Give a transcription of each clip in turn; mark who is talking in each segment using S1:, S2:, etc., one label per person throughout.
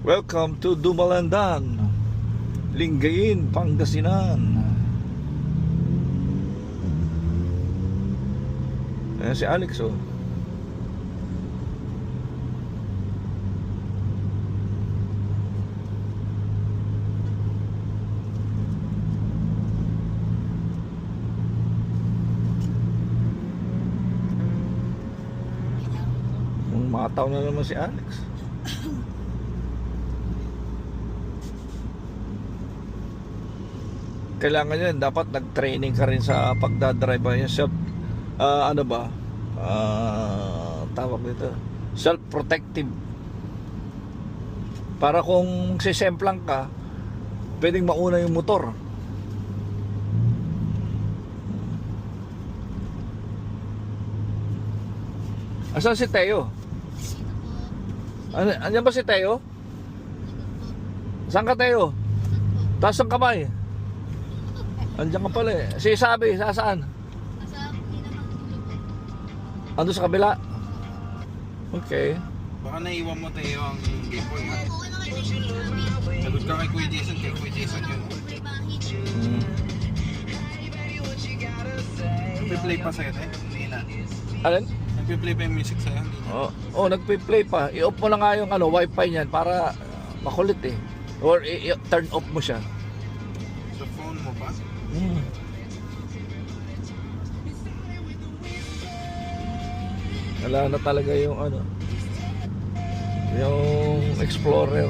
S1: Welcome to Dumalandan, Lingayen, Pangasinan. Ayan si Alex, oh. Mataw na naman si Alex. Kailangan yan, dapat nag-training ka rin sa pagdadrive. Ano ba? Tawag nito, self-protective. Para kung sisemplang ka, pwedeng mauna yung motor. Asan si Teo? Andiyan ba si Teo? Saan ka, Teo? Taas ang kamay. Andiyan ka pala eh. Si Sabi, saan? Ando sa kabila? Okay.
S2: Baka naiwan mo tayo ang Game Boy. Sagot ka kay Kuya Jason, yun. Nagpe-play pa sa'yo eh? Hindi na.
S1: Alin?
S2: Nagpe-play pa yung music sa'yo?
S1: Oh, nagpe-play pa. I-off mo na nga yung wifi niyan para makulit eh. Or turn off mo siya.
S2: Sa phone mo pa?
S1: Wala na talaga yung yung Explorer.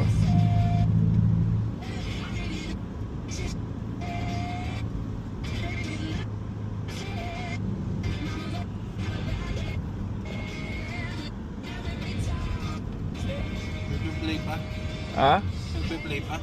S2: Nagpe-play pa?
S1: Ha?
S2: Nagpe-play pa?